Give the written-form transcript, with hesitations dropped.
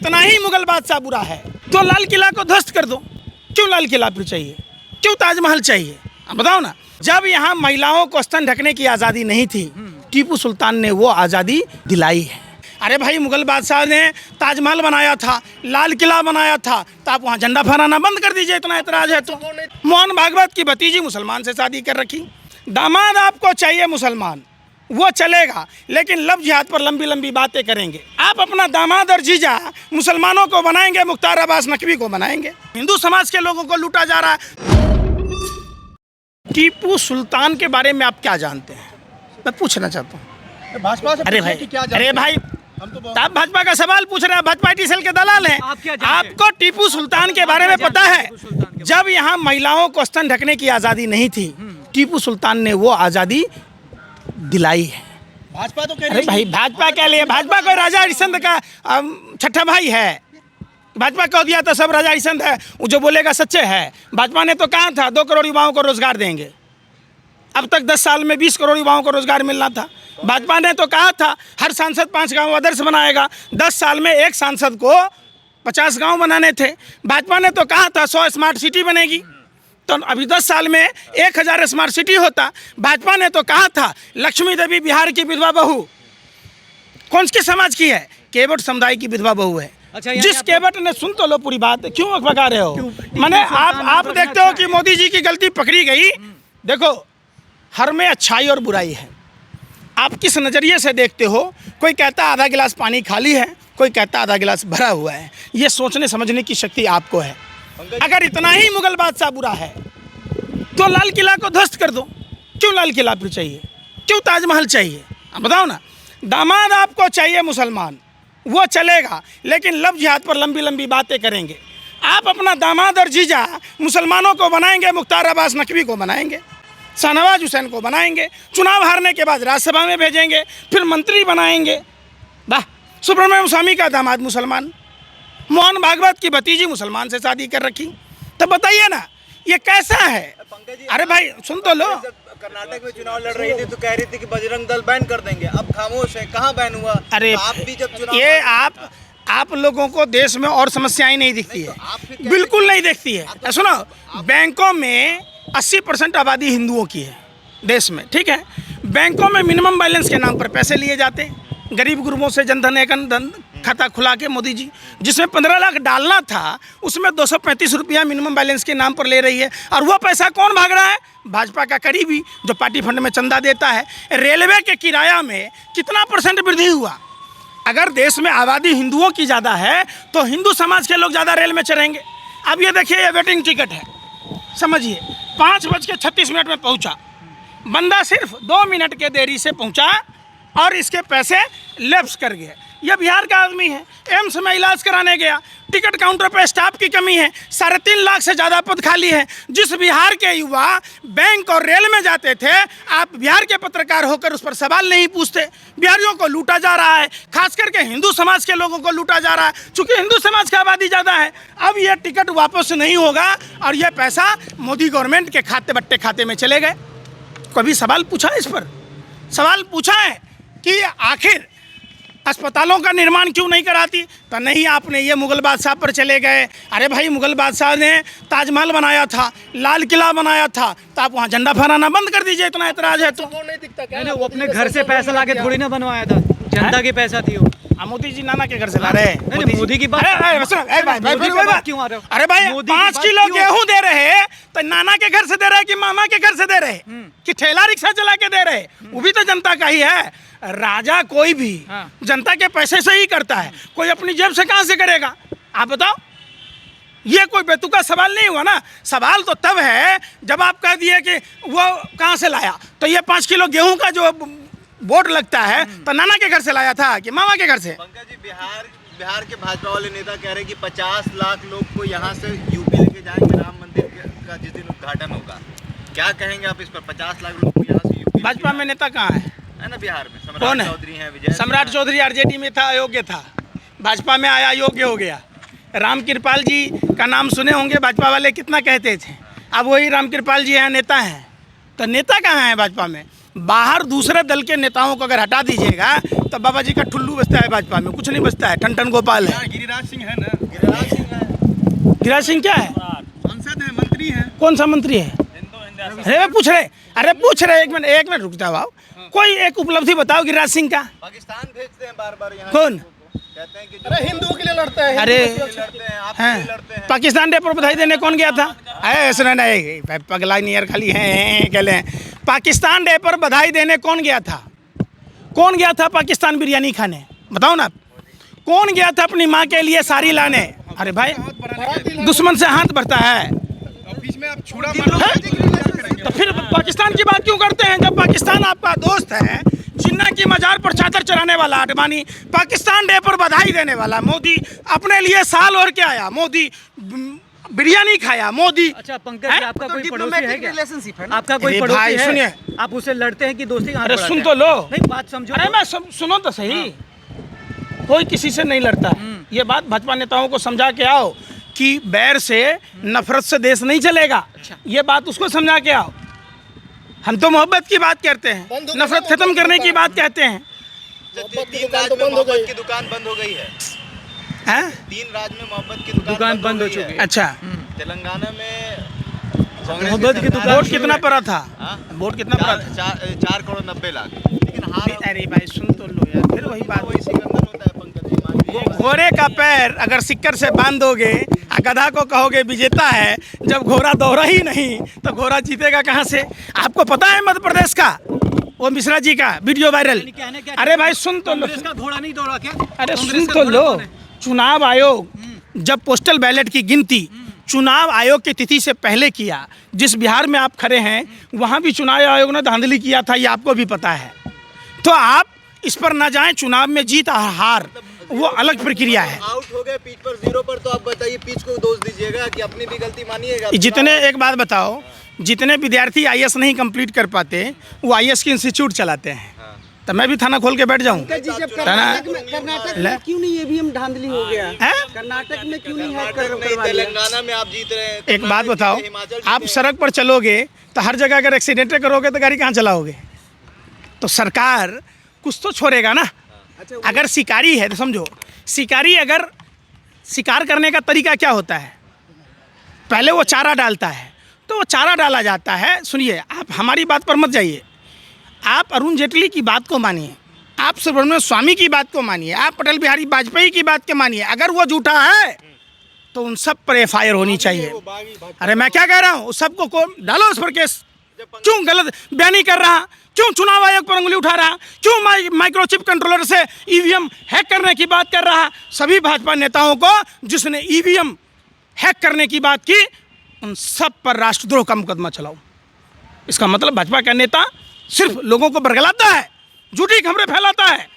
इतना ही मुगल बादशाह बुरा है तो लाल किला को ध्वस्त कर दो। क्यों लाल किला फिर चाहिए, क्यों ताजमहल चाहिए, आप बताओ ना। जब यहाँ महिलाओं को स्तन ढकने की आज़ादी नहीं थी, टीपू सुल्तान ने वो आज़ादी दिलाई है। अरे भाई, मुगल बादशाह ने ताजमहल बनाया था, लाल किला बनाया था, तो आप वहाँ झंडा फहराना बंद कर दीजिए, इतना एतराज़ है तो। मोहन भागवत की भतीजी मुसलमान से शादी कर रखी, दामाद आपको चाहिए मुसलमान, वो चलेगा, लेकिन लव जिहाद पर लंबी लंबी बातें करेंगे। आप अपना दामाद और जीजा मुसलमानों को बनाएंगे, मुख्तार अब्बास नकवी को बनाएंगे। हिंदू समाज के लोगों को लूटा जा रहा है। टीपू सुल्तान के बारे में आप क्या जानते हैं, मैं पूछना चाहता हूँ। भाजपा से अरे भाई, क्या अरे भाई, हम तो आप भाजपा का सवाल पूछ रहे हैं, भाजपा टीसेल के दलाल हैं। आप क्या जानते हैं? आपको टीपू सुल्तान के बारे में पता है? जब यहाँ महिलाओं को स्तन ढकने की आज़ादी नहीं थी, टीपू सुल्तान ने वो आज़ादी दिलाई है। भाजपा तो कह अरे भाई, भाजपा क्या लिए, भाजपा कोई राजा हरिश्चंद्र का छठा भाई है। भाजपा कह दिया तो सब राजा हरिश्चंद्र है, वो जो बोलेगा सच्चे है। भाजपा ने तो कहा था 2 करोड़ युवाओं को रोजगार देंगे, अब तक 10 साल में 20 करोड़ युवाओं को रोजगार मिलना था। भाजपा ने तो कहा था हर सांसद 5 गांव आदर्श बनाएगा, 10 साल में एक सांसद को 50 गांव बनाने थे। भाजपा ने तो कहा था 100 स्मार्ट सिटी बनेगी, तो अभी 10 साल में 1000 स्मार्ट सिटी होता। भाजपा ने तो कहा था लक्ष्मी देवी बिहार की विधवा बहू, कौन के समाज की है, केवट समुदाय की विधवा बहू है। अच्छा, जिस केवट ने, सुन तो लो पूरी बात, क्यों भगा रहे हो? माने आप देखते हो कि मोदी जी की गलती पकड़ी गई। देखो, हर में अच्छाई और बुराई है, आप किस नज़रिए से देखते हो। कोई कहता है आधा गिलास पानी खाली है, कोई कहता है आधा गिलास भरा हुआ है। ये सोचने समझने की शक्ति आपको है। अगर इतना ही मुगल बादशाह बुरा है तो लाल किला को ध्वस्त कर दो। क्यों लाल किला फिर चाहिए, क्यों ताजमहल चाहिए, आप बताओ ना। दामाद आपको चाहिए मुसलमान, वो चलेगा, लेकिन लव जिहाद पर लंबी लंबी बातें करेंगे। आप अपना दामाद और जीजा मुसलमानों को बनाएंगे, मुख्तार अब्बास नकवी को बनाएंगे, शाहनवाज हुसैन को बनाएंगे, चुनाव हारने के बाद राज्यसभा में भेजेंगे, फिर मंत्री बनाएंगे। वाह, सुब्रमण्यम स्वामी का दामाद मुसलमान, मोहन भागवत की भतीजी मुसलमान से शादी कर रखी, तो बताइए ना ये कैसा है। अरे भाई, सुन तो लो। कर्नाटक में चुनाव लड़ रही थी तो कह रही थी कि बजरंग दल बैन कर देंगे, अब खामोश है, कहाँ बैन हुआ? अरे तो आप भी जब चुनाव ये आप लोगों को देश में और समस्याएं नहीं दिखती है, बिल्कुल नहीं दिखती है। सुनो, बैंकों में 80% आबादी हिंदुओं की है देश में, ठीक है। बैंकों में मिनिमम बैलेंस के नाम पर पैसे लिए जाते हैं, गरीब गुरबों से जनधन एक खाता खुला के मोदी जी, जिसमें 15 लाख डालना था, उसमें 235 रुपया मिनिमम बैलेंस के नाम पर ले रही है। और वो पैसा कौन भाग रहा है? भाजपा का करीबी, जो पार्टी फंड में चंदा देता है। रेलवे के किराया में कितना % वृद्धि हुआ? अगर देश में आबादी हिंदुओं की ज़्यादा है तो हिंदू समाज के लोग ज़्यादा रेल में चढ़ेंगे। अब ये देखिए, ये वेटिंग टिकट है, समझिए 5:36 में पहुंचा, बंदा सिर्फ 2 मिनट के देरी से पहुंचा और इसके पैसे लैप्स कर गए। यह बिहार का आदमी है, एम्स में इलाज कराने गया, टिकट काउंटर पर स्टाफ की कमी है, 3.5 लाख से ज़्यादा पद खाली है। जिस बिहार के युवा बैंक और रेल में जाते थे, आप बिहार के पत्रकार होकर उस पर सवाल नहीं पूछते। बिहारियों को लूटा जा रहा है, खास करके हिंदू समाज के लोगों को लूटा जा रहा है, चूँकि हिंदू समाज की आबादी ज़्यादा है। अब ये टिकट वापस नहीं होगा और यह पैसा मोदी गवर्नमेंट के खाते में चले गए। कभी सवाल पूछा इस पर? सवाल पूछा है कि आखिर अस्पतालों का निर्माण क्यों नहीं कराती? तो नहीं, आपने ये मुगल बादशाह पर चले गए। अरे भाई, मुगल बादशाह ने ताजमहल बनाया था, लाल किला बनाया था, तो आप वहाँ झंडा फहराना बंद कर दीजिए, इतना एतराज़ है तो। नहीं दिखता क्या? वो अपने घर से पैसा लाके थोड़ी ना बनवाया था, जनता के पैसा थी वो। मोदी जी नाना के घर से ला रहे हैं। मोदी की बात क्यों आ रहे हो? अरे भाई, 5 किलो गेहूं दे रहे हैं तो नाना के घर से दे रहे हैं कि मामा के घर से दे रहे हैं कि ठेला रिक्शा चला के दे रहे हैं? वो भी तो जनता का ही है। राजा कोई भी जनता के पैसे से ही करता है, कोई अपनी जेब से कहाँ से करेगा? आप बताओ, ये कोई बेतुका सवाल नहीं हुआ ना। सवाल तो तब है जब आप कह दिए कि वो कहाँ से लाया। तो ये 5 किलो गेहूं का जो बोर्ड लगता है तो नाना के घर से लाया था कि मामा के घर से? पंकज जी, बिहार के भाजपा वाले नेता कह रहे हैं कि 50 लाख लोग को यहाँ से यूपी लेके जाएंगे, राम मंदिर का जिस दिन उद्घाटन होगा। क्या कहेंगे आप इस पर? 50 लाख लोग को यहाँ से यूपी। भाजपा में नेता कहाँ है ना बिहार में? कौन है? चौधरी हैं, विजय सम्राट चौधरी आरजेडी में था, अयोग्य था, भाजपा में आया, योग्य हो गया। राम कृपाल जी का नाम सुने होंगे, भाजपा वाले कितना कहते थे, अब वही राम कृपाल जी हैं, नेता हैं। तो नेता कहाँ है भाजपा में? बाहर दूसरे दल के नेताओं को अगर हटा दीजिएगा तो बाबा जी का ठुल्लू बचता है भाजपा में, कुछ नहीं बचता है। ठन गोपाल है। गिरिराज सिंह है ना, गिरिराज सिंह है, गिरिराज सिंह क्या है? सांसद है, मंत्री है। कौन सा मंत्री है? अरे पूछ रहे, एक मिनट रुक जाओ आप। कोई एक उपलब्धि बताओ गिरिराज सिंह का। पाकिस्तान भेजते हैं बार बार यहाँ। कौन? कहते हैं कि अरे हिंदुओं के लिए लड़ता है। अरे लड़ते हैं, आपके लिए लड़ते हैं। पाकिस्तान डे पर बधाई देने कौन गया था? ऐसा नहीं, पगला नियर खाली हैं कहले। पाकिस्तान डे पर बधाई देने कौन गया था? कौन गया था पाकिस्तान बिरयानी खाने? बताओ ना, कौन गया था अपनी माँ के लिए साड़ी लाने? अरे भाई, दुश्मन से हाथ बढ़ता है बीच में आप छुरा मानो तो फिर पाकिस्तान की बात क्यों करते हैं? जब पाकिस्तान आपका दोस्त है, जिन्ना की मजार पर चादर चढ़ाने वाला आडवाणी, पाकिस्तान डे पर बधाई देने वाला मोदी, अपने लिए साल और क्या आया? मोदी बिरयानी खाया मोदी। अच्छा पंकज जी, आपका कोई पड़ोसी है क्या? रिलेशनशिप है। आपका कोई अरे पड़ोसी भाई, है? सुनिए। आप उससे लड़ते हैं कि दोस्ती का हाथ अरे बढ़ाते सुन हैं? तो लो। नहीं, बात समझो। अरे मैं सुनो तो सही। कोई किसी से नहीं लड़ता है। ये बात भाजपा नेताओं को समझा के आओ कि बैर से नफरत से देश नहीं चलेगा। ये बात उसको समझा के आओ। हम तो मोहब्बत की बात करते हैं, नफरत खत्म करने की बात कहते हैं। 3 राज्य में मोहब्बत की दुकान बंद हो गई है। हैं? 3 राज्य में मोहब्बत की दुकान बंद हो गई चुकी है। है। अच्छा, तेलंगाना में कांग्रेस मोहब्बत की सरकार दुकान वोट कितना पड़ा था? हाँ? वोट कितना पड़ा था? 4 करोड़ 90 लाख, लेकिन हार अरे भाई सुन तो लो यार, फिर वही बात। वही सिकंदर होता है पंकज जी, मान लीजिए। घोड़े का पैर अगर सिक्कर से बांध दोगे, गधा को कहोगे विजेता है, जब घोड़ा दौड़ा ही नहीं तो घोड़ा जीतेगा कहाँ से? आपको पता है मध्य प्रदेश का वो मिश्रा जी का वीडियो वायरल? अरे भाई सुन तो लो, कांग्रेस का घोड़ा नहीं दौड़ा क्या? अरे कांग्रेस सुन का तो घोड़ा लो। कौन है? चुनाव आयोग जब पोस्टल बैलेट की गिनती चुनाव आयोग की तिथि से पहले किया, जिस बिहार में आप खड़े हैं वहाँ भी चुनाव आयोग ने धांधली किया था, ये आपको भी पता है। तो आप इस पर ना जाएं। चुनाव में जीत और हार वो अलग प्रक्रिया है। आउट हो गए पिच पर 0 पर, तो आप बताइए पिच को दोष दीजिएगा कि अपनी भी गलती मानिएगा? जितने, एक बात बताओ, जितने विद्यार्थी आईएएस नहीं कंप्लीट कर पाते वो आईएएस की इंस्टीट्यूट चलाते हैं। तो मैं भी थाना खोल के बैठ जाऊँ? कर्नाटक में क्यों नहीं ईवीएम धांधली हो गया? हैं? कर्नाटक में क्यों नहीं हैक कर्नाटक में, करवा लिया? तेलंगाना में आप जीत रहे हैं। एक बात कर्नाटक बताओ, जीते, हिमाचल जीते आप हैं। सड़क पर चलोगे तो हर जगह अगर एक्सीडेंट करोगे तो गाड़ी कहाँ चलाओगे? तो सरकार कुछ तो छोड़ेगा ना। अगर शिकारी है तो समझो, शिकारी अगर शिकार करने का तरीका क्या होता है? पहले वो चारा डालता है, तो वो चारा डाला जाता है। सुनिए, आप हमारी बात पर मत जाइए। आप अरुण जेटली की बात को मानिए, आप सुब्रमण्यम स्वामी की बात को मानिए, आप अटल बिहारी वाजपेयी की बात को मानिए। अगर वो झूठा है तो उन सब पर FIR होनी चाहिए। अरे मैं क्या कह रहा हूँ, उस सबको को डालो उस पर केस। क्यों गलत बयानी कर रहा? क्यों चुनाव आयोग पर उंगली उठा रहा? क्यों माइक्रोचिप कंट्रोलर से ईवीएम हैक करने की बात कर रहा? सभी भाजपा नेताओं को जिसने ईवीएम हैक करने की बात की, उन सब पर राष्ट्रद्रोह का मुकदमा चलाओ। इसका मतलब भाजपा का नेता सिर्फ लोगों को बरगलाता है, झूठी खबरें फैलाता है।